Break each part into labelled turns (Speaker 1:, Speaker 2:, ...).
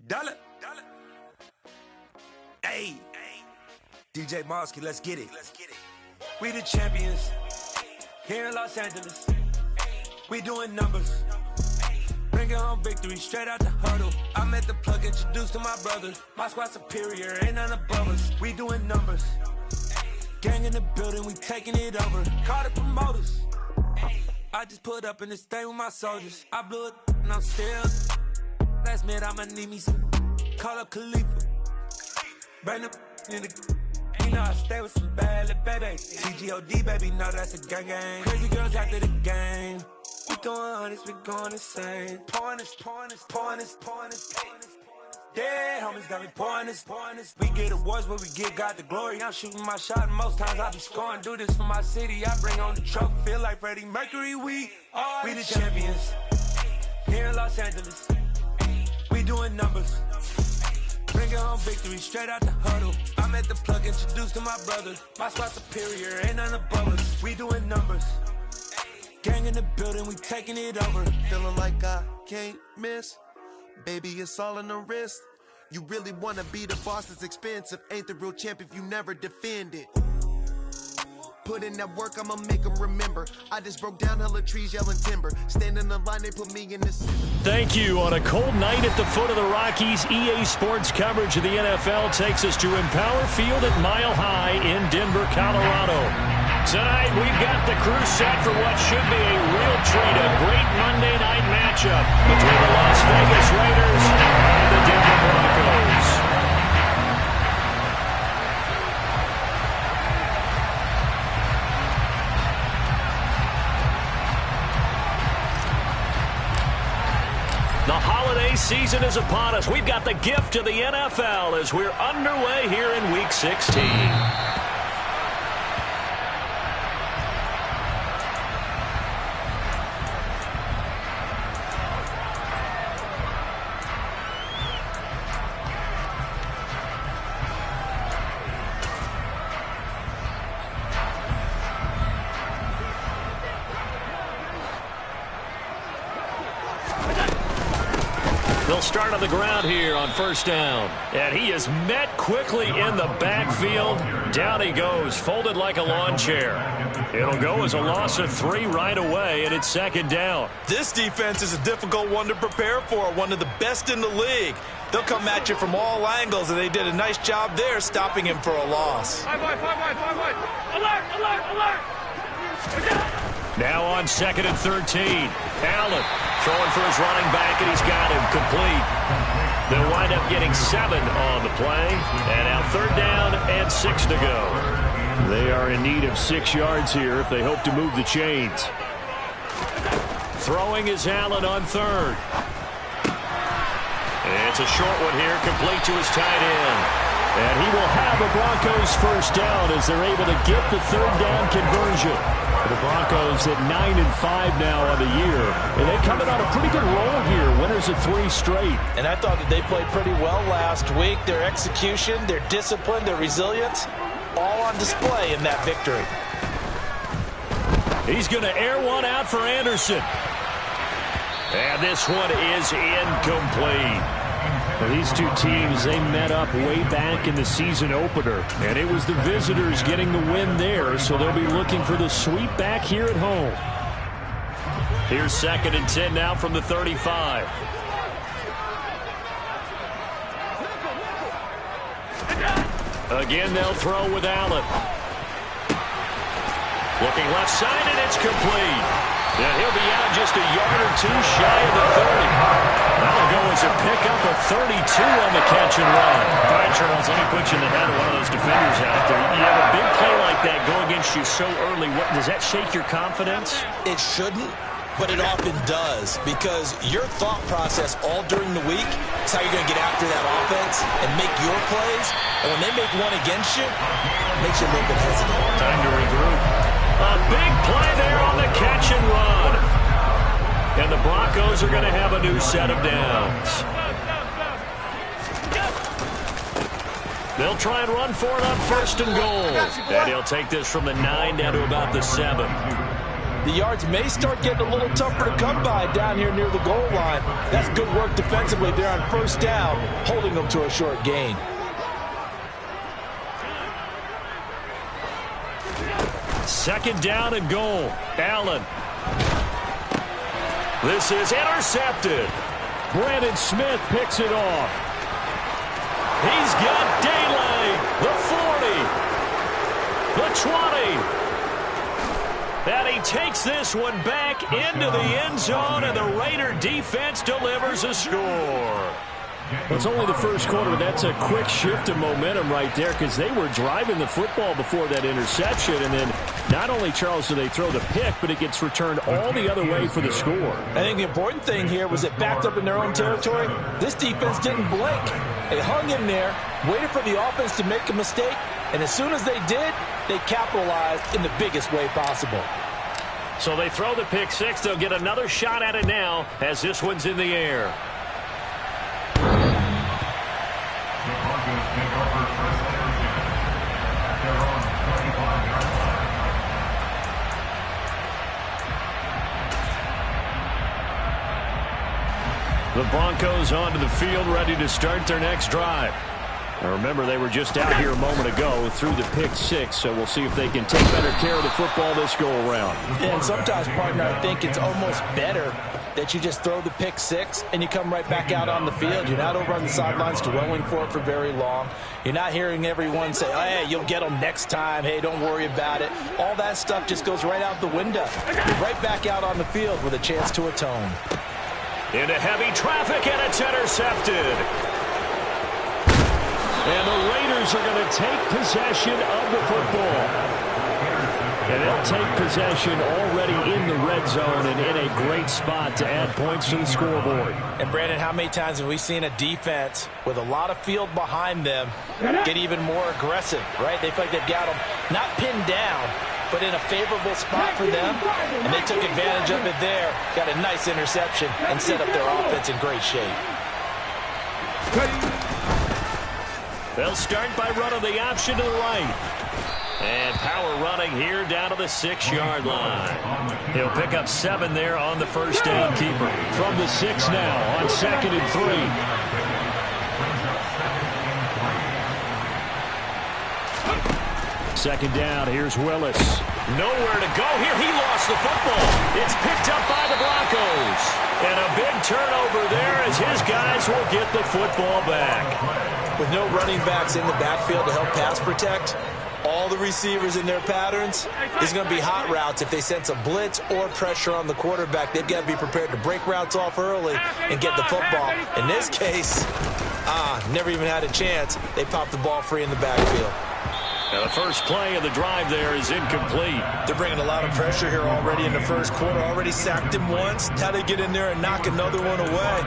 Speaker 1: Dollar. Hey. DJ Mosky, let's get it. We the champions here in Los Angeles. We doing numbers. Bringing home victory straight out the huddle. I met the plug, introduced to my brother. My squad superior, ain't none above us. We doing numbers. Gang in the building, we taking it over. Call the promoters. I just put up in this thing with my soldiers. I blew it and I'm still. Last minute I'ma need me some. Call up Khalifa. Bring them in the. You know I stay with some bad little baby. TGOD baby, no that's a gang gang. Crazy girls after the game. We throwing hundreds, we going insane. Pouring this. Dead homies got me pouring this. We get awards, but we give God the glory. I'm shooting my shot, and most times I be scoring. Do this for my city, I bring on the trophy. Feel like Freddie Mercury, we the champions here in Los Angeles. We doing numbers. Bringing home victory straight out the huddle. I met the plug, introduced to my brother. My squad superior, ain't none above us. We doing numbers. Gang in the building, we taking it over.
Speaker 2: Feeling like I can't miss. Baby, it's all in the wrist. You really wanna be the boss, it's expensive. Ain't the real champ if you never defend it. Put in that work, I'ma make them remember. I just broke down hella trees, yelling timber. Stand in the line, they put me in the center.
Speaker 3: Thank you. On a cold night at the foot of the Rockies, EA Sports coverage of the NFL takes us to Empower Field at Mile High in Denver, Colorado. Tonight, we've got the crew set for what should be a real treat, a great Monday night matchup between the Las Vegas Raiders and the Denver Broncos. The holiday season is upon us. We've got the gift of the NFL as we're underway here in Week 16. They'll start on the ground here on first down. And he is met quickly in the backfield. Down he goes, folded like a lawn chair. It'll go as a loss of 3 right away, and it's second down.
Speaker 4: This defense is a difficult one to prepare for, one of the best in the league. They'll come at you from all angles, and they did a nice job there stopping him for a loss.
Speaker 5: 5 wide. Alert!
Speaker 3: Now on 2nd and 13. Allen throwing for his running back, and he's got him complete. They'll wind up getting 7 on the play. And now 3rd down and 6 to go. They are in need of 6 yards here if they hope to move the chains. Throwing is Allen on 3rd. It's a short one here, complete to his tight end. And he will have a Broncos first down as they're able to get the 3rd down conversion. The Broncos at 9-5 now on the year. And they coming on a pretty good roll here. Winners of 3 straight.
Speaker 4: And I thought that they played pretty well last week. Their execution, their discipline, their resilience, all on display in that victory.
Speaker 3: He's going to air one out for Anderson. And this one is incomplete. Well, these two teams, they met up way back in the season opener, and it was the visitors getting the win there, so they'll be looking for the sweep back here at home. Here's 2nd and 10 now from the 35. Again, they'll throw with Allen. Looking left side, and it's complete. And he'll be out just a yard or 2 shy of the 30. That'll go as a pickup of 32 on the catch and run. All right, Charles, let me put you in the head of one of those defenders out there. You have a big play like that go against you so early. Does that shake your confidence?
Speaker 4: It shouldn't, but it often does, because your thought process all during the week is how you're going to get after that offense and make your plays. And when they make one against you, it makes you a little bit hesitant.
Speaker 3: Time to regroup. A big play there on the catch and run. And the Broncos are going to have a new set of downs. They'll try and run for it on 1st and goal. And he'll take this from the 9 down to about the 7.
Speaker 4: The yards may start getting a little tougher to come by down here near the goal line. That's good work defensively there on first down, holding them to a short gain.
Speaker 3: Second down and goal. Allen. This is intercepted. Brandon Smith picks it off. He's got Daly. The 40. The 20. And he takes this one back into the end zone, and the Raider defense delivers a score.
Speaker 6: Well, it's only the first quarter, but that's a quick shift of momentum right there because they were driving the football before that interception. And then not only, Charles, do they throw the pick, but it gets returned all the other way for the score.
Speaker 4: I think the important thing here was it backed up in their own territory. This defense didn't blink. They hung in there, waited for the offense to make a mistake, and as soon as they did, they capitalized in the biggest way possible.
Speaker 3: So they throw the pick six. They'll get another shot at it now as this one's in the air. The Broncos onto the field, ready to start their next drive. Now remember, they were just out here a moment ago through the pick six, so we'll see if they can take better care of the football this go-around.
Speaker 4: And sometimes, partner, I think it's almost better that you just throw the pick six and you come right back out on the field. You're not over on the sidelines dwelling for it for very long. You're not hearing everyone say, oh, hey, you'll get them next time. Hey, don't worry about it. All that stuff just goes right out the window. You're right back out on the field with a chance to atone.
Speaker 3: Into heavy traffic, and it's intercepted. And the Raiders are going to take possession of the football. And they'll take possession already in the red zone and in a great spot to add points to the scoreboard.
Speaker 4: And, Brandon, how many times have we seen a defense with a lot of field behind them get even more aggressive, right? They feel like they've got them not pinned down, but in a favorable spot for them, and they took advantage of it there, got a nice interception, and set up their offense in great shape.
Speaker 3: They'll start by running the option to the right. And power running here down to the 6-yard line. He'll pick up 7 there on the first down keeper. From the 6 now on 2nd and 3. Second down, here's Willis. Nowhere to go here. He lost the football. It's picked up by the Broncos. And a big turnover there as his guys will get the football back.
Speaker 4: With no running backs in the backfield to help pass protect, all the receivers in their patterns is going to be hot routes. If they sense a blitz or pressure on the quarterback, they've got to be prepared to break routes off early and get the football. In this case, never even had a chance. They popped the ball free in the backfield.
Speaker 3: Now the first play of the drive there is incomplete.
Speaker 4: They're bringing a lot of pressure here already in the first quarter. Already sacked him once. How they get in there and knock another one away?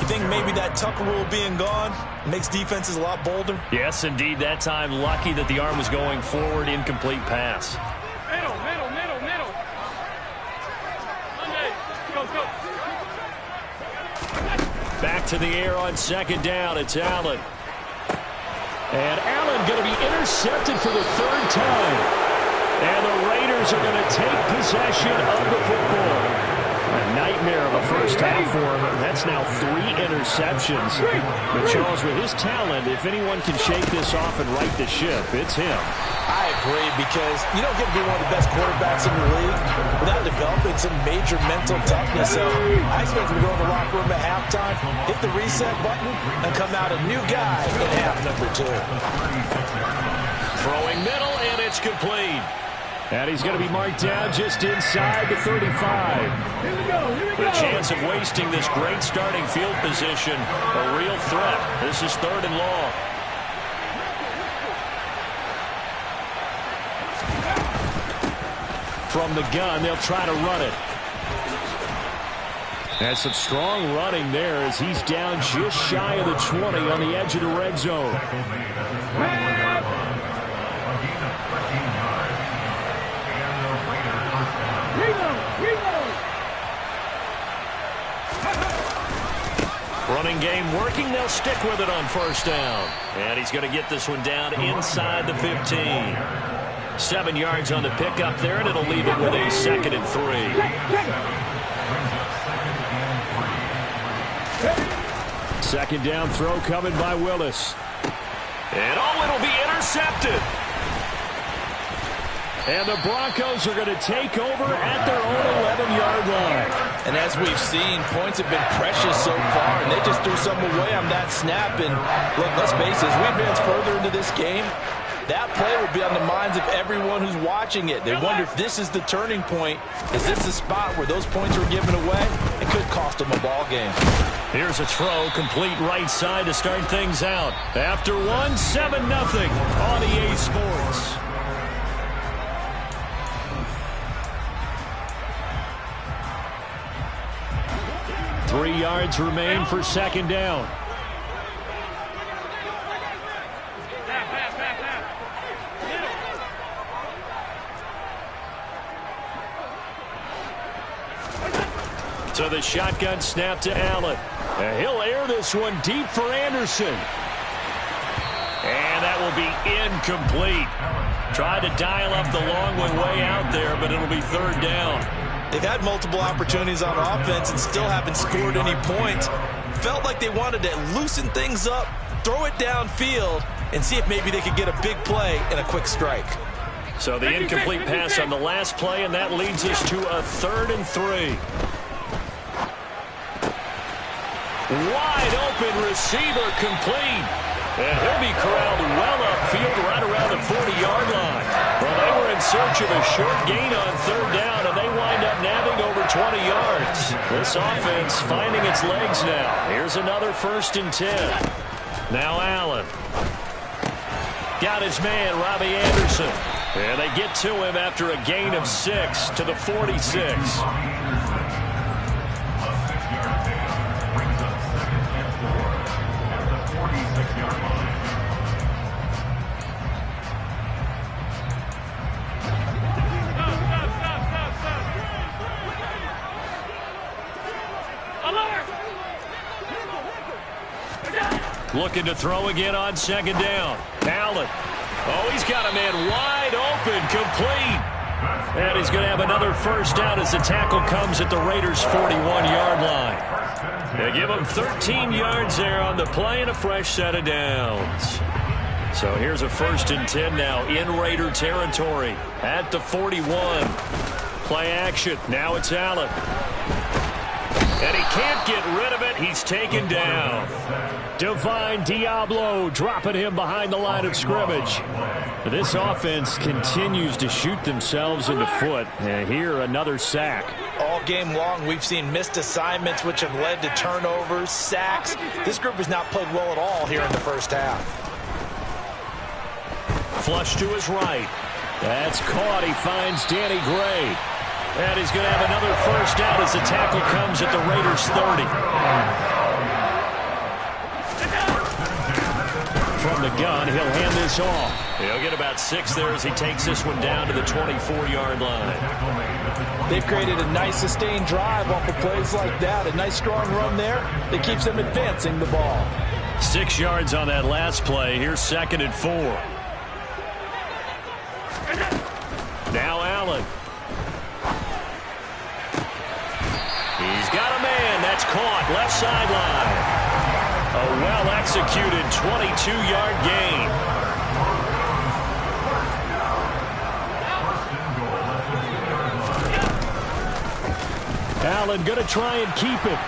Speaker 4: You think maybe that Tucker rule being gone makes defenses a lot bolder?
Speaker 3: Yes, indeed. That time, lucky that the arm was going forward. Incomplete pass.
Speaker 5: Middle. Go.
Speaker 3: Back to the air on second down. It's Allen. And Allen going to be intercepted for the 3rd time. And the Raiders are going to take possession of the football. A nightmare of a first half for him. That's now 3 interceptions. But Charles, with his talent, if anyone can shake this off and right the ship, it's him.
Speaker 4: I agree, because you don't get to be one of the best quarterbacks in the league without developing some major mental toughness. So I expect him to go in the locker room at halftime, hit the reset button, and come out a new guy in half number 2.
Speaker 3: Throwing middle, and it's complete. And he's going to be marked down just inside the 35. The chance of wasting this great starting field position, a real threat. This is 3rd and long. From the gun, they'll try to run it. That's some strong running there as he's down just shy of the 20 on the edge of the red zone. Running game working. They'll stick with it on first down. And he's going to get this one down inside the 15.
Speaker 6: 7 yards on the pickup there, and it'll leave it with a 2nd and 3. Second down throw coming by Willis. And it'll be intercepted. And the Broncos are going to take over at their own 11-yard line.
Speaker 4: And as we've seen, points have been precious so far, and they just threw some away on that snap. And look, let's face it, as we advance further into this game, that play will be on the minds of everyone who's watching it. They wonder if this is the turning point. Is this the spot where those points were given away? It could cost them a ball game.
Speaker 6: Here's a throw, complete right side to start things out. After 7-0 on EA Sports. Three yards remain for second down. So the shotgun snap to Allen. And he'll air this one deep for Anderson. And that will be incomplete. Tried to dial up the long way out there, but it'll be third down.
Speaker 4: They've had multiple opportunities on offense and still haven't scored any points. Felt like they wanted to loosen things up, throw it downfield, and see if maybe they could get a big play and a quick strike.
Speaker 6: So the incomplete pass on the last play, and that leads us to a 3rd and 3. Wide open receiver complete. And he'll be corralled well upfield right around the 40-yard line. Well, they were in search of a short gain on third down, and they wind up nabbing over 20 yards. This offense finding its legs now. Here's another 1st and 10. Now Allen. Got his man, Robbie Anderson. And they get to him after a gain of 6 to the 46. Looking to throw again on second down. Allen. Oh, he's got a man wide open, complete. And he's going to have another first down as the tackle comes at the Raiders' 41-yard line. They give him 13 yards there on the play and a fresh set of downs. So here's a 1st and 10 now in Raider territory at the 41. Play action. Now it's Allen. And he can't get rid of it. He's taken down. Divine Diablo dropping him behind the line of scrimmage. This offense continues to shoot themselves in the foot. And here, another sack.
Speaker 4: All game long, we've seen missed assignments, which have led to turnovers, sacks. This group has not played well at all here in the first half.
Speaker 6: Flush to his right. That's caught. He finds Danny Gray. And he's going to have another first down as the tackle comes at the Raiders' 30. From the gun, he'll hand this off. He'll get about 6 there as he takes this one down to the 24-yard line.
Speaker 4: They've created a nice sustained drive off of plays like that. A nice strong run there that keeps them advancing the ball.
Speaker 6: 6 yards on that last play. Here's 2nd and 4. Now Allen. He's got a man. That's caught. Left sideline. A well-executed 22-yard gain. Allen going to try and keep it.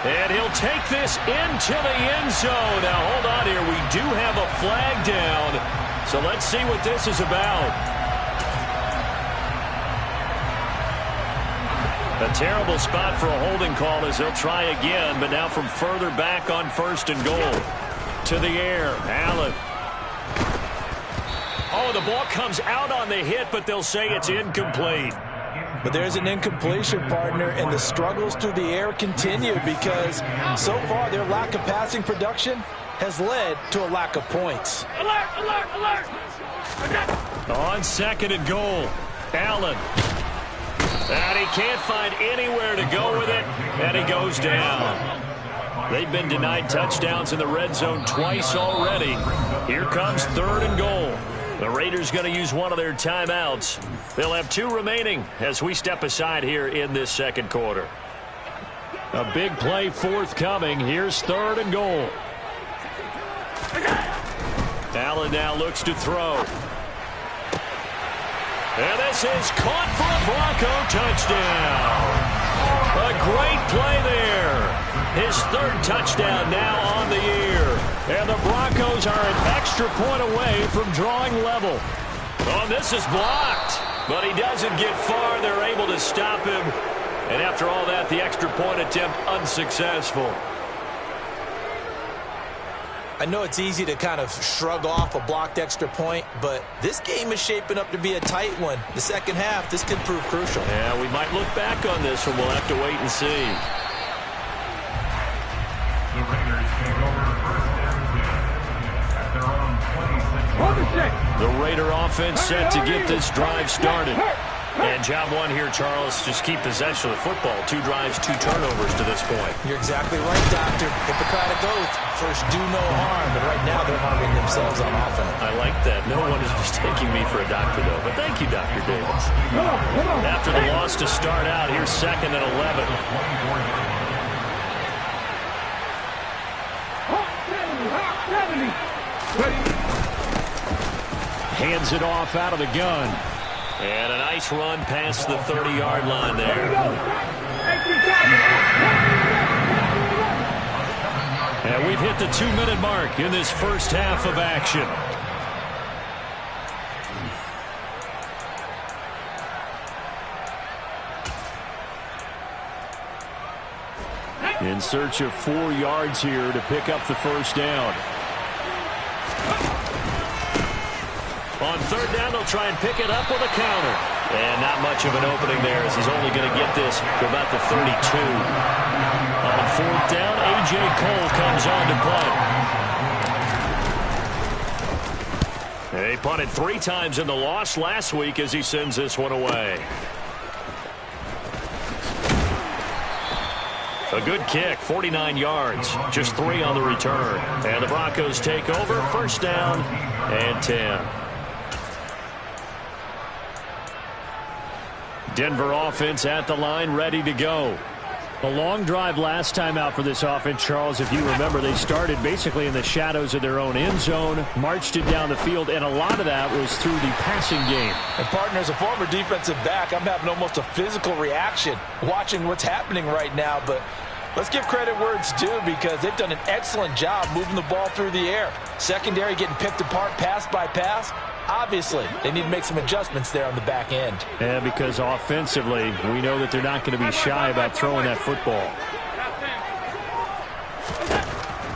Speaker 6: And he'll take this into the end zone. Now, hold on here. We do have a flag down. So let's see what this is about. A terrible spot for a holding call as they'll try again, but now from further back on 1st and goal. To the air, Allen. Oh, the ball comes out on the hit, but they'll say it's incomplete.
Speaker 4: But there's an incompletion, partner, and the struggles through the air continue because so far their lack of passing production has led to a lack of points.
Speaker 5: Alert, alert, alert!
Speaker 6: On 2nd and goal, Allen. And he can't find anywhere to go with it, and he goes down. They've been denied touchdowns in the red zone twice already. Here comes 3rd and goal.
Speaker 3: The Raiders going to use one of their timeouts. They'll have 2 remaining as we step aside here in this second quarter.
Speaker 6: A big play forthcoming. Here's 3rd and goal.
Speaker 3: Allen now looks to throw. And this is caught for a Bronco touchdown. A great play there. His 3rd touchdown now on the year. And the Broncos are an extra point away from drawing level. Oh, this is blocked. But he doesn't get far. They're able to stop him. And after all that, the extra point attempt unsuccessful.
Speaker 4: I know it's easy to kind of shrug off a blocked extra point, but this game is shaping up to be a tight one. The second half, this could prove crucial.
Speaker 3: Yeah, we might look back on this one. We'll have to wait and see.
Speaker 7: The Raiders take over first down at their own 26.
Speaker 3: The Raider offense set to get this drive started. And job one here, Charles, just keep possession of the football. 2 drives, 2 turnovers to this point.
Speaker 4: You're exactly right, Doctor. Hippocratic oath. First, do no harm, but right now they're harming themselves on offense.
Speaker 3: I like that. No one is mistaking me for a doctor, though. But thank you, Dr. Davis. After the loss to start out, here's 2nd and 11.
Speaker 6: Hands it off out of the gun.
Speaker 3: And a nice run past the 30-yard line there.
Speaker 6: And we've hit the 2-minute mark in this first half of action. In search of 4 yards here to pick up the first down.
Speaker 3: On 3rd down, they'll try and pick it up with a counter. And not much of an opening there as he's only going to get this to about the 32. On 4th down, A.J. Cole comes on to punt. They punted 3 times in the loss last week as he sends this one away. A good kick, 49 yards, just 3 on the return. And the Broncos take over, 1st down and 10.
Speaker 6: Denver offense at the line, ready to go. A long drive last time out for this offense, Charles. If you remember, they started basically in the shadows of their own end zone, marched it down the field, and a lot of that was through the passing game.
Speaker 4: And, partner, as a former defensive back, I'm having almost a physical reaction watching what's happening right now. But let's give credit where it's due because they've done an excellent job moving the ball through the air. Secondary getting picked apart pass by pass. Obviously, they need to make some adjustments there on the back end.
Speaker 6: Yeah, because offensively, we know that they're not going to be shy about throwing that football.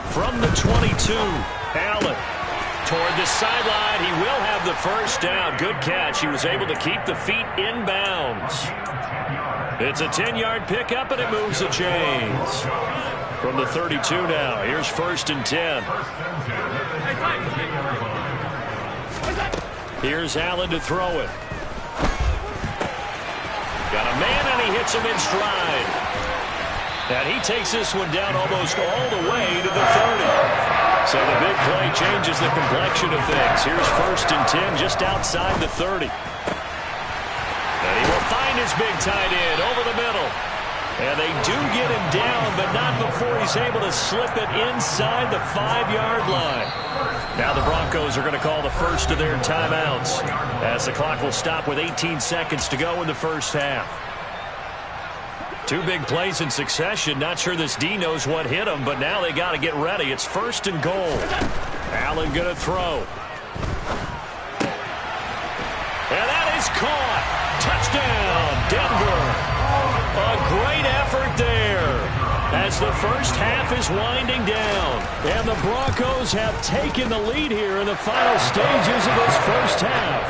Speaker 3: From the 22, Allen toward the sideline. He will have the first down. Good catch. He was able to keep the feet in bounds. It's a 10-yard pickup, and it moves the chains. From the 32 now, here's 1st and 10. Here's Allen to throw it. Got a man, and he hits him in stride. And he takes this one down almost all the way to the 30. So the big play changes the complexion of things. Here's 1st and 10 just outside the 30. And he will find his big tight end over the middle. And they do get him down, but not before he's able to slip it inside the 5-yard line. Now the Broncos are going to call the first of their timeouts as the clock will stop with 18 seconds to go in the first half. 2 big plays in succession. Not sure this D knows what hit him, but now they got to get ready. It's 1st and goal. Allen going to throw. And that is caught. Touchdown, Denver. A great effort there as the first half is winding down.
Speaker 6: And the Broncos have taken the lead here in the final stages of this first half.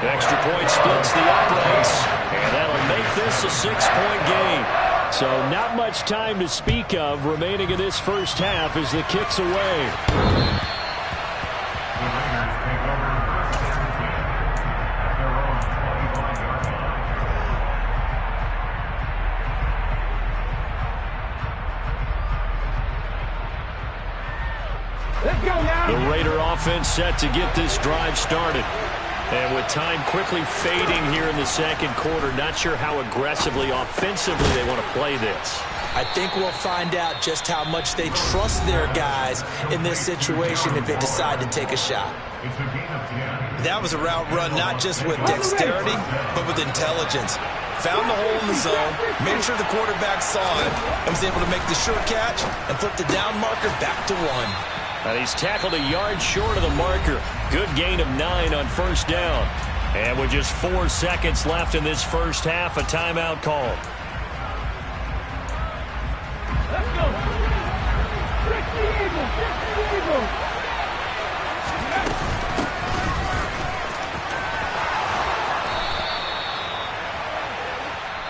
Speaker 3: Extra point splits the uprights, and that'll make this a 6-point game.
Speaker 6: So not much time to speak of remaining in this first half as the kick's away. The Raider offense set to get this drive started. And with time quickly fading here in the second quarter, not sure how aggressively, offensively they want to play this.
Speaker 4: I think we'll find out just how much they trust their guys in this situation if they decide to take a shot. That was a route run not just with dexterity, but with intelligence. Found the hole in the zone, made sure the quarterback saw it, and was able to make the short catch and flip the down marker back to 1.
Speaker 6: And he's tackled a yard short of the marker. Good gain of 9 on first down. And with just 4 seconds left in this first half, a timeout call.
Speaker 5: Let's go. Trick the Eagles. Trick the Eagles.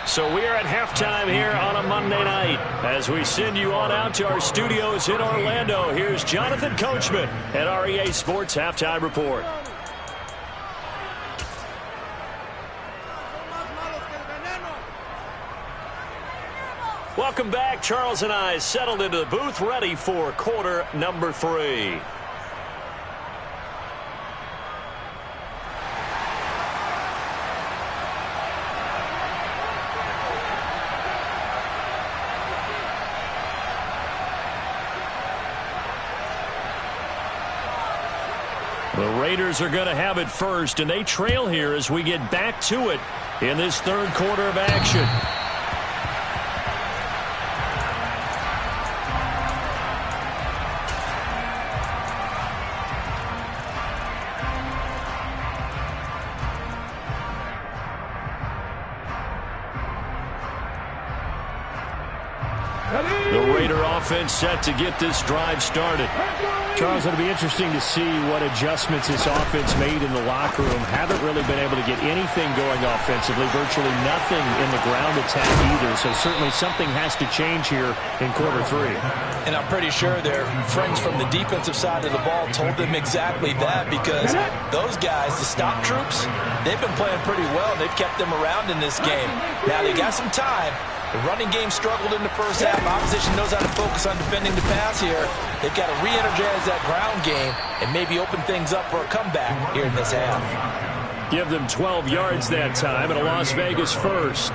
Speaker 6: So we are at halftime here on a Monday night. As we send you on out to our studios in Orlando, here's Jonathan Coachman at REA Sports Halftime Report. Welcome back. Charles and I settled into the booth, ready for quarter number 3. The Raiders are going to have it first, and they trail here as we get back to it in this third quarter of action. The Raider offense set to get this drive started. Charles, it'll be interesting to see what adjustments this offense made in the locker room. Haven't really been able to get anything going offensively, virtually nothing in the ground attack either. So certainly something has to change here in quarter 3.
Speaker 4: And I'm pretty sure their friends from the defensive side of the ball told them exactly that, because those guys, the stop troops, they've been playing pretty well. They've kept them around in this game. Now they got some time. The running game struggled in the first half. Opposition knows how to focus on defending the pass here. They've got to re-energize that ground game and maybe open things up for a comeback here in this half.
Speaker 6: Give them 12 yards that time and a Las Vegas first.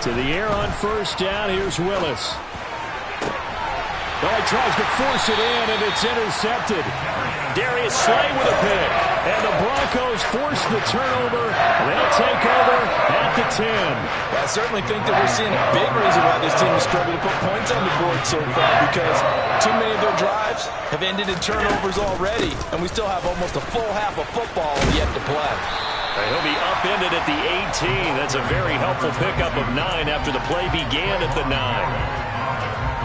Speaker 6: To the air on first down. Here's Willis. Well, he tries to force it in, and it's intercepted. Darius Slay with a pick. And the Broncos force the turnover. They'll take over at the 10.
Speaker 4: I certainly think that we're seeing a big reason why this team has struggled to put points on the board so far, because too many of their drives have ended in turnovers already, and we still have almost a full half of football yet to play.
Speaker 6: He'll be upended at the 18. That's a very helpful pickup of 9 after the play began at the 9.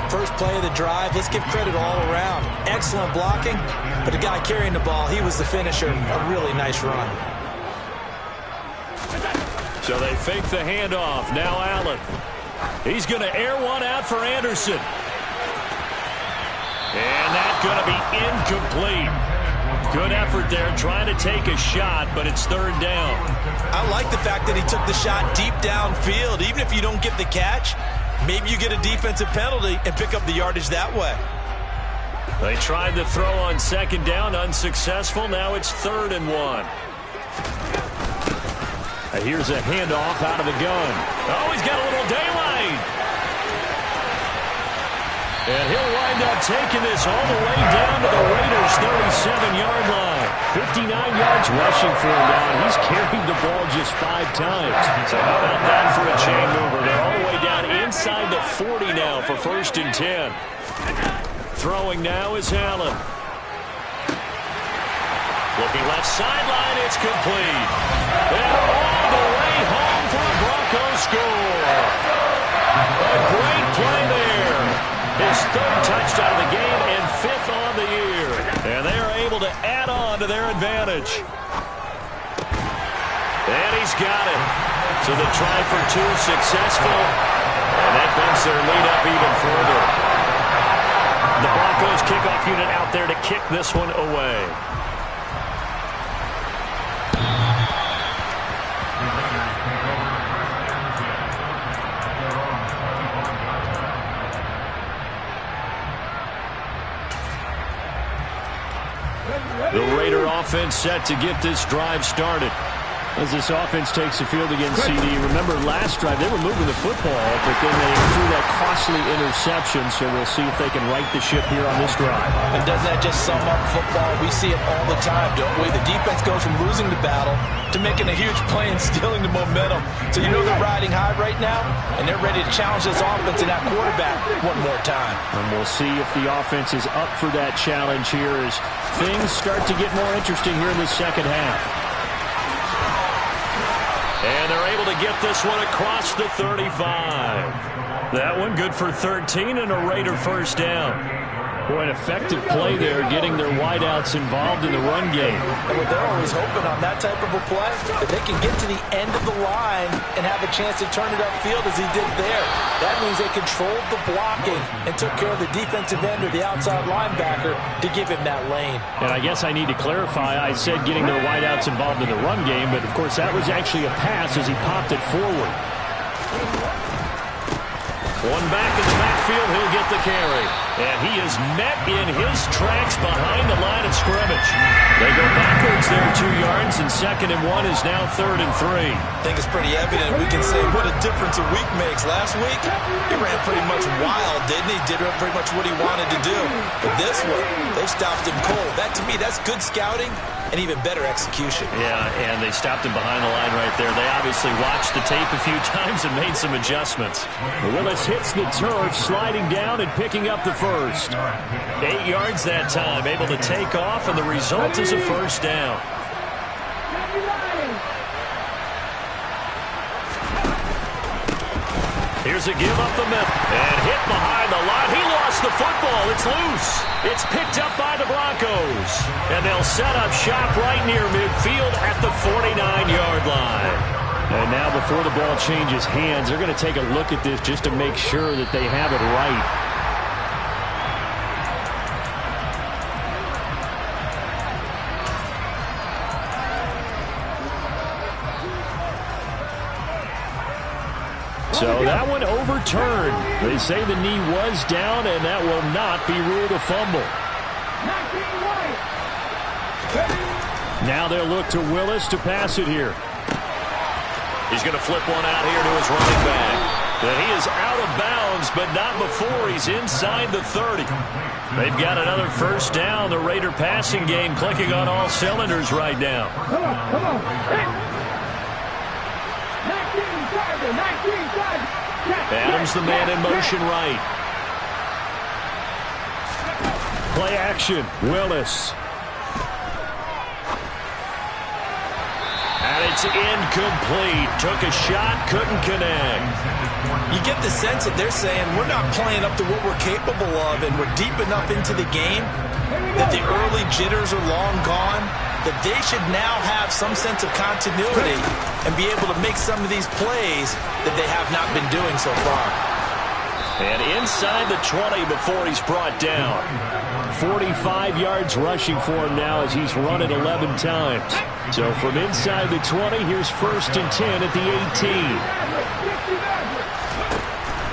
Speaker 4: First play of the drive, let's give credit all around. Excellent blocking, but the guy carrying the ball, he was the finisher. A really nice run.
Speaker 6: So they fake the handoff. Now Allen. He's going to air one out for Anderson. And that's going to be incomplete. Good effort there, trying to take a shot, but it's third down.
Speaker 4: I like the fact that he took the shot deep downfield. Even if you don't get the catch, maybe you get a defensive penalty and pick up the yardage that way.
Speaker 6: They tried to throw on second down, unsuccessful. Now it's 3rd and 1. Here's a handoff out of the gun. Oh, he's got a little daylight. And he'll wind up taking this all the way down to the Raiders' 37-yard line. 59 yards rushing for him down. He's carried the ball just 5 times. So how about that for a chain mover? They're all the way down inside the 40 now for 1st and 10. Throwing now is Allen. Looking left sideline, it's complete. And all the way home for a Broncos score. A great play there. His 3rd touchdown of the game and 5th on the year. And they are able to add on to their advantage. And he's got it. So the try for 2 successful. And that bumps their lead up even further. The Broncos kickoff unit out there to kick this one away.
Speaker 3: offense set to get this drive started.
Speaker 6: As this offense takes the field against CD, remember last drive they were moving the football, but then they threw that costly interception, so we'll see if they can right the ship here on this drive.
Speaker 4: And doesn't that just sum up football? We see it all the time, don't we? The defense goes from losing the battle to making a huge play and stealing the momentum. So you know they're riding high right now, and they're ready to challenge this offense and that quarterback one more time.
Speaker 6: And we'll see if the offense is up for that challenge here as things start to get more interesting here in the second half.
Speaker 3: And they're able to get this one across the 35. That one good for 13 and a Raider first down.
Speaker 6: Boy, an effective play there, getting their wideouts involved in the run game.
Speaker 4: And what they're always hoping on that type of a play, that they can get to the end of the line and have a chance to turn it upfield as he did there. That means they controlled the blocking and took care of the defensive end or the outside linebacker to give him that lane.
Speaker 6: And I guess I need to clarify, I said getting their wideouts involved in the run game, but of course that was actually a pass as he popped it forward.
Speaker 3: One back in the backfield, he'll get the carry. And he is met in his tracks behind the line of scrimmage. They go backwards there 2 yards, and 2nd and 1 is now 3rd and 3.
Speaker 4: I think it's pretty evident. We can say what a difference a week makes. Last week, he ran pretty much wild, didn't he? Did pretty much what he wanted to do. But this one, they stopped him cold. That, to me, that's good scouting and even better execution.
Speaker 3: Yeah, and they stopped him behind the line right there. They obviously watched the tape a few times and made some adjustments.
Speaker 6: Willis hits the turf, sliding down and picking up the first.
Speaker 3: 8 yards that time, able to take off, and the result is a first down. Here's a give up the middle, and hit behind the line. He lost the football. It's loose. It's picked up by the Broncos, and they'll set up shop right near midfield at the 49-yard line.
Speaker 6: And now before the ball changes hands, they're going to take a look at this just to make sure that they have it right. So that one overturned. They say the knee was down, and that will not be ruled a fumble. Now they'll look to Willis to pass it here.
Speaker 3: He's going to flip one out here to his running back. And he is out of bounds, but not before he's inside the 30. They've got another first down. The Raider passing game clicking on all cylinders right now.
Speaker 5: Come on.
Speaker 3: Adams, the man in motion right.
Speaker 6: Play action, Willis.
Speaker 3: And it's incomplete. Took a shot, couldn't connect.
Speaker 4: You get the sense that they're saying we're not playing up to what we're capable of, and we're deep enough into the game that the early jitters are long gone, that they should now have some sense of continuity and be able to make some of these plays that they have not been doing so far.
Speaker 3: And inside the 20 before he's brought down.
Speaker 6: 45 yards rushing for him now as he's run it 11 times. So from inside the 20, here's 1st and 10 at the 18.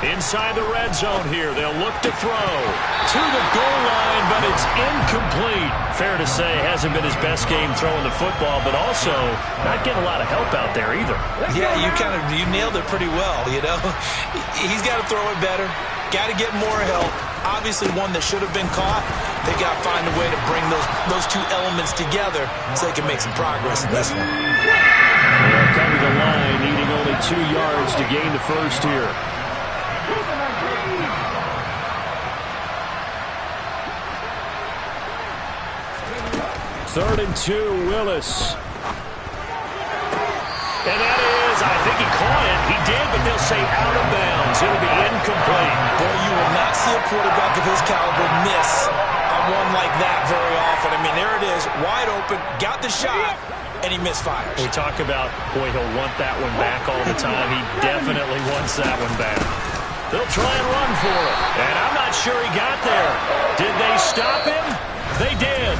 Speaker 3: Inside the red zone here, they'll look to throw to the goal line, but it's incomplete. Fair to say, hasn't been his best game throwing the football, but also not getting a lot of help out there either.
Speaker 4: Yeah, you nailed it pretty well, you know. He's got to throw it better, got to get more help. Obviously one that should have been caught. They got to find a way to bring those two elements together so they can make some progress in this one.
Speaker 6: They'll come to the line, needing only 2 yards to gain the first here. 3rd and 2, Willis.
Speaker 3: And that is, I think he caught it. He did, but they'll say out of bounds. It'll be incomplete.
Speaker 4: Boy, you will not see a quarterback of his caliber miss a one like that very often. I mean, there it is, wide open, got the shot, and he misfires.
Speaker 3: We talk about, boy, he'll want that one back all the time. He definitely wants that one back. They'll try and run for it. And I'm not sure he got there. Did they stop him? They did.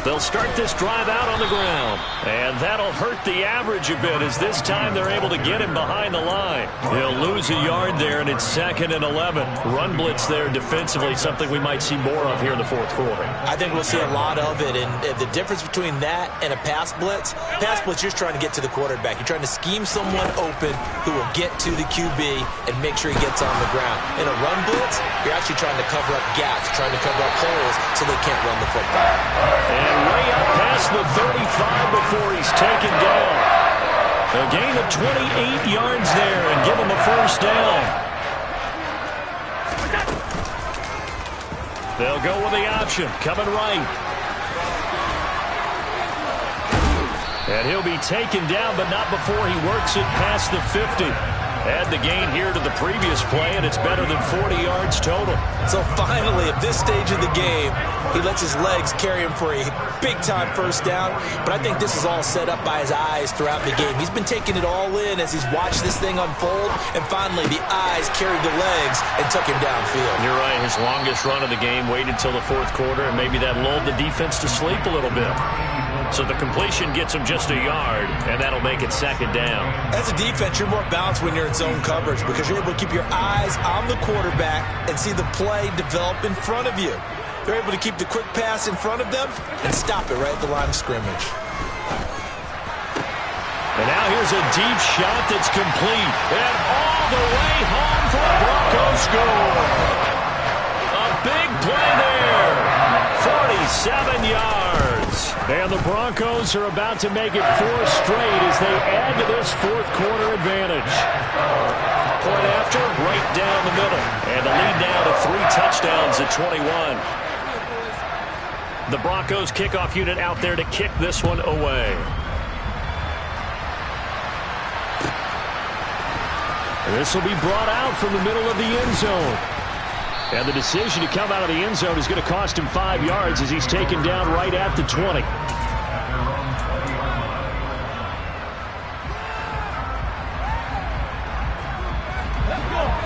Speaker 6: They'll start this drive out on the ground. And that'll hurt the average a bit as this time they're able to get him behind the line. He'll lose a yard there, and it's 2nd and 11. Run blitz there defensively, something we might see more of here in the fourth quarter.
Speaker 4: I think we'll see a lot of it, and the difference between that and a pass blitz, you're just trying to get to the quarterback. You're trying to scheme someone open who will get to the QB and make sure he gets on the ground. In a run blitz, you're actually trying to cover up gaps, trying to cover up holes so they can't run the football.
Speaker 6: And way up past the 35 before he's taken down. A gain of 28 yards there and give him a first down. They'll go with the option, coming right. And he'll be taken down, but not before he works it past the 50. Add the gain here to the previous play, and it's better than 40 yards total.
Speaker 4: So finally, at this stage of the game, he lets his legs carry him for a big-time first down. But I think this is all set up by his eyes throughout the game. He's been taking it all in as he's watched this thing unfold, and finally the eyes carried the legs and took him downfield.
Speaker 6: You're right. His longest run of the game waited until the fourth quarter, and maybe that lulled the defense to sleep a little bit. So the completion gets him just a yard, and that'll make it 2nd down.
Speaker 4: As a defense, you're more balanced when you're in zone coverage because you're able to keep your eyes on the quarterback and see the play develop in front of you. They're able to keep the quick pass in front of them and stop it right at the line of scrimmage.
Speaker 6: And now here's a deep shot that's complete. And all the way home for a Broncos score. A big play there. 47 yards. And the Broncos are about to make it 4 straight as they add to this fourth quarter advantage. Point after, right down the middle. And the lead now to 3 touchdowns at 21. The Broncos kickoff unit out there to kick this one away. And this will be brought out from the middle of the end zone. And the decision to come out of the end zone is going to cost him 5 yards as he's taken down right at the 20.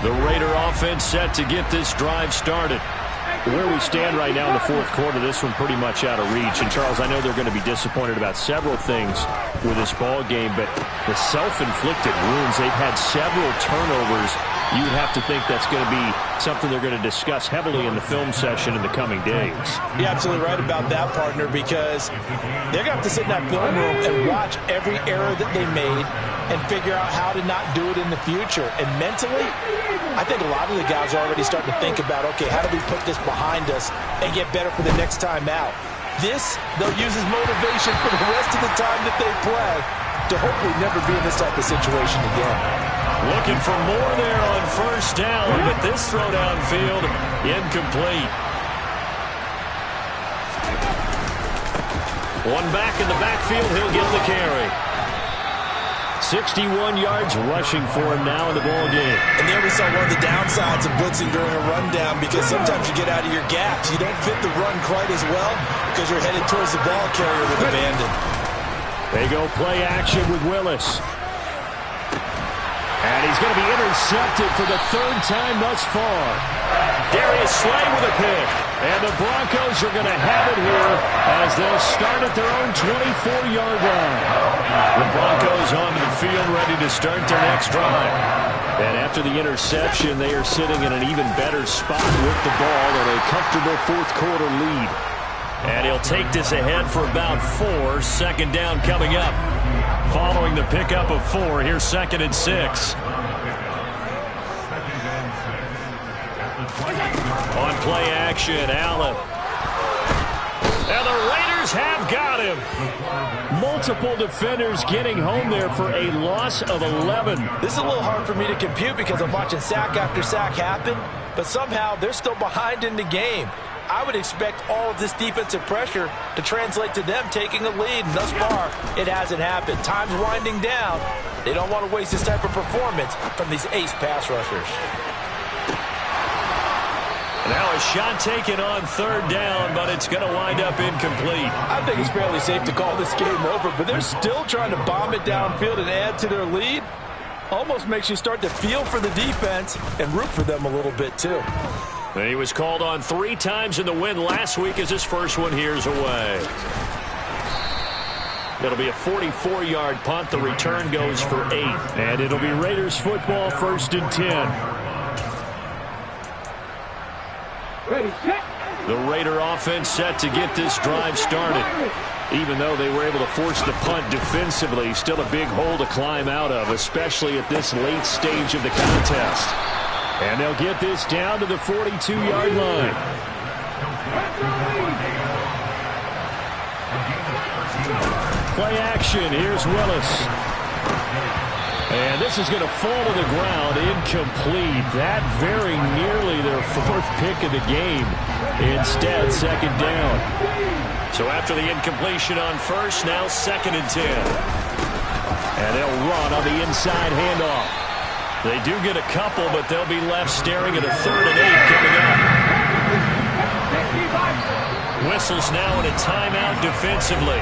Speaker 6: The Raider offense set to get this drive started. Where we stand right now in the fourth quarter, this one pretty much out of reach. And, Charles, I know they're going to be disappointed about several things with this ball game, but the self-inflicted wounds, they've had several turnovers. You'd have to think that's going to be something they're going to discuss heavily in the film session in the coming days.
Speaker 4: You're absolutely right about that, partner, because they're going to have to sit in that film room and watch every error that they made and figure out how to not do it in the future. And mentally, I think a lot of the guys are already starting to think about, okay, how do we put this behind us and get better for the next time out? This, they'll use as motivation for the rest of the time that they play to hopefully never be in this type of situation again.
Speaker 6: Looking for more there on first down, but this throw downfield incomplete. One back in the backfield, he'll get the carry. 61 yards rushing for him now in the ball game.
Speaker 4: And there we saw one of the downsides of blitzing during a rundown, because sometimes you get out of your gaps. You don't fit the run quite as well because you're headed towards the ball carrier with abandon.
Speaker 6: They go play action with Willis. And he's going to be intercepted for the 3rd time thus far. Darius Slay with a pick. And the Broncos are going to have it here as they'll start at their own 24-yard line. The Broncos onto the field ready to start their next drive. And after the interception, they are sitting in an even better spot with the ball and a comfortable fourth quarter lead. And he'll take this ahead for about 4. 2nd down coming up. Following the pickup of 4, here's 2nd and 6. On play action, Allen. And the Raiders have got him. Multiple defenders getting home there for a loss of 11.
Speaker 4: This is a little hard for me to compute because I'm watching sack after sack happen, but somehow they're still behind in the game. I would expect all of this defensive pressure to translate to them taking a lead, and thus far, it hasn't happened. Time's winding down. They don't want to waste this type of performance from these ace pass rushers.
Speaker 6: Now a shot taken on 3rd down, but it's going to wind up incomplete.
Speaker 4: I think it's fairly safe to call this game over, but they're still trying to bomb it downfield and add to their lead. Almost makes you start to feel for the defense and root for them a little bit, too.
Speaker 3: He was called on 3 times in the win last week as his first one here's away. It'll be a 44-yard punt. The return goes for 8. And it'll be Raiders football, 1st and 10.
Speaker 5: Ready, set.
Speaker 3: The Raider offense set to get this drive started. Even though they were able to force the punt defensively, still a big hole to climb out of, especially at this late stage of the contest. And they'll get this down to the 42-yard line. Play action. Here's Willis. And this is going to fall to the ground, incomplete. That very nearly their 4th pick of the game. Instead, 2nd down. So after the incompletion on first, now 2nd and 10. And they'll run on the inside handoff. They do get a couple, but they'll be left staring at a 3rd and 8 coming up. Whistles now in a timeout defensively.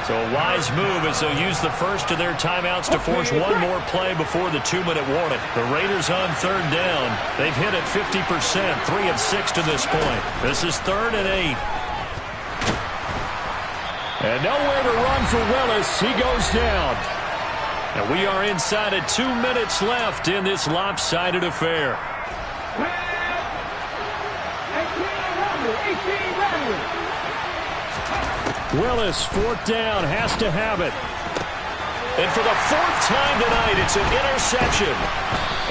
Speaker 3: So a wise move as they'll use the first of their timeouts to force one more play before the 2-minute warning. The Raiders on 3rd down. They've hit it 50%, 3 of 6 to this point. This is 3rd and 8. And nowhere to run for Willis. He goes down. And we are inside of 2 minutes left in this lopsided affair.
Speaker 5: 18
Speaker 3: Willis, 4th down, has to have it. And for the 4th time tonight, it's an interception.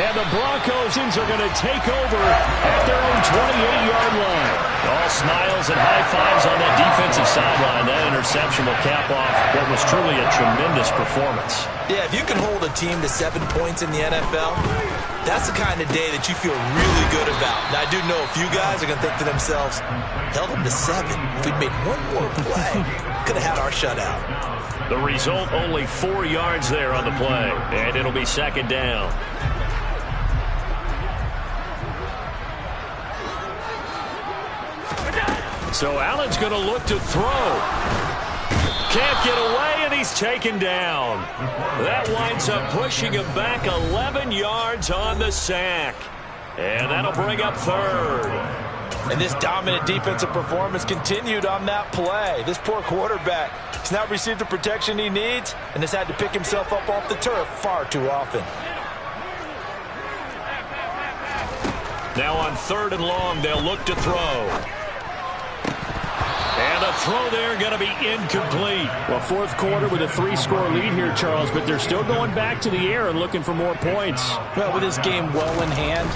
Speaker 3: And the Broncos are going to take over at their own 28-yard line. All smiles and high fives on that defensive sideline. That interception will cap off what was truly a tremendous performance.
Speaker 4: Yeah, if you can hold a team to 7 points in the NFL, that's the kind of day that you feel really good about. Now, I do know a few guys are going to think to themselves, held them to 7. If we'd made one more play, could have had our shutout.
Speaker 3: The result, only 4 yards there on the play. And it'll be 2nd down. So Allen's going to look to throw. Can't get away, and he's taken down. That winds up pushing him back 11 yards on the sack. And that'll bring up 3rd.
Speaker 4: And this dominant defensive performance continued on that play. This poor quarterback has not received the protection he needs and has had to pick himself up off the turf far too often.
Speaker 3: Now on 3rd and long, they'll look to throw. And the throw there going to be incomplete. Well, 4th quarter with a 3-score lead here, Charles, but they're still going back to the air and looking for more points.
Speaker 4: Well, with this game well in hand,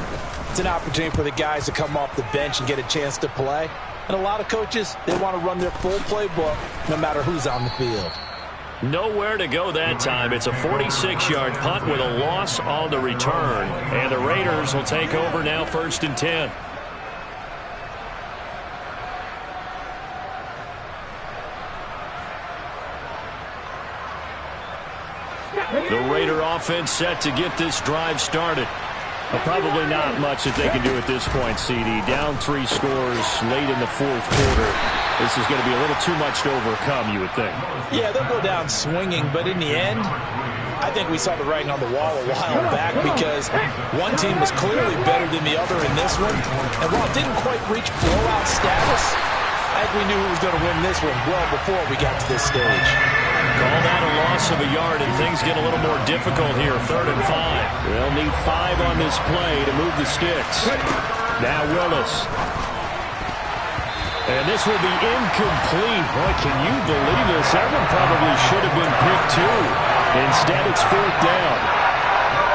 Speaker 4: it's an opportunity for the guys to come off the bench and get a chance to play. And a lot of coaches, they want to run their full playbook no matter who's on the field.
Speaker 3: Nowhere to go that time. It's a 46-yard punt with a loss on the return. And the Raiders will take over now, 1st and 10. The Raider offense set to get this drive started. Well, probably not much that they can do at this point, CD. Down 3 scores late in the 4th quarter. This is going to be a little too much to overcome, you would think. Yeah, they'll go down swinging, but in the end, I think we saw the writing on the wall a while back because one team was clearly better than the other in this one. And while it didn't quite reach blowout status, I think we knew who was going to win this one well before we got to this stage. Call that a loss of a yard, and things get a little more difficult here. 3rd and 5. They'll need 5 on this play to move the sticks. Now Willis. And this will be incomplete. Boy, can you believe this? That one probably should have been picked too. Instead, it's 4th down.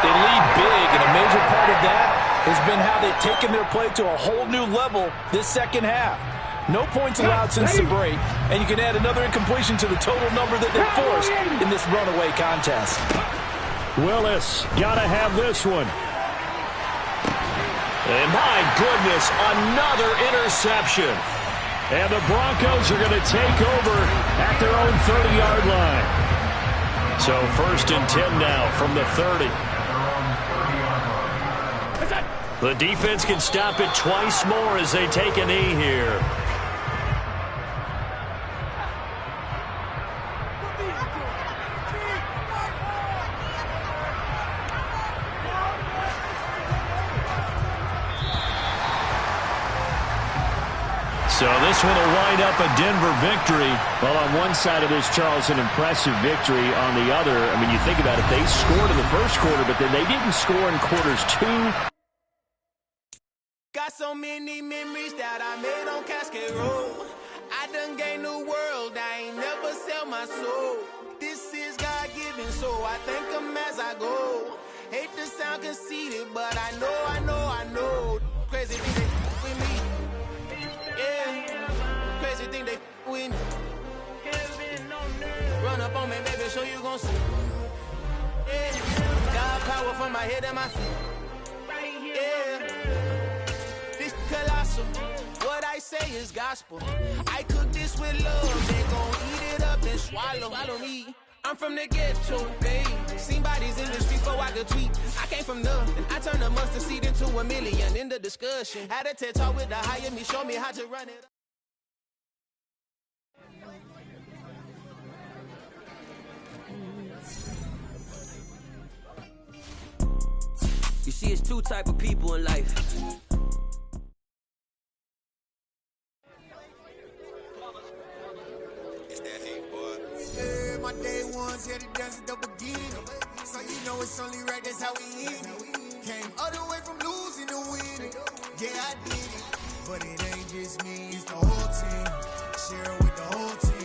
Speaker 3: They lead big, and a major part of that has been how they've taken their play to a whole new level this second half. No points allowed since the break, and you can add another incompletion to the total number that they forced in this runaway contest. Willis, gotta have this one. And my goodness, another interception. And the Broncos are going to take over at their own 30-yard line. So 1st and 10 now from the 30. The defense can stop it twice more as they take a knee here. this one will wind up a Denver victory.
Speaker 6: Well, on one side of this, Charles, an impressive victory. On the other, I mean, you think about it, they scored in the first quarter, but then they didn't score in quarters 2.
Speaker 8: Got so many memories that I made on Cascade Road. I done gained the world, I ain't never sell my soul. This is God-given, so I thank him as I go. Hate to sound conceited, but I know. Crazy thing they with me. Yeah, crazy thing they with me. Run up on me, baby, show you gon' see. Yeah, God power from my head and my feet. Yeah, this colossal. What I say is gospel. I cook this with love. They gon' eat it up and swallow me. I'm from the ghetto, babe. Seen bodies in the street before I could tweet. I came from nothing. I turned a mustard seed into a million. In the discussion, had a TED talk with the higher me. Show me how to run it.
Speaker 9: You see, it's two type of people in life.
Speaker 10: My day ones here to dance at the beginning. So you know it's only right, that's how we end it. Came all the way from losing to winning. Yeah, I did it. But it ain't just me, it's the whole team. Share it with the whole team.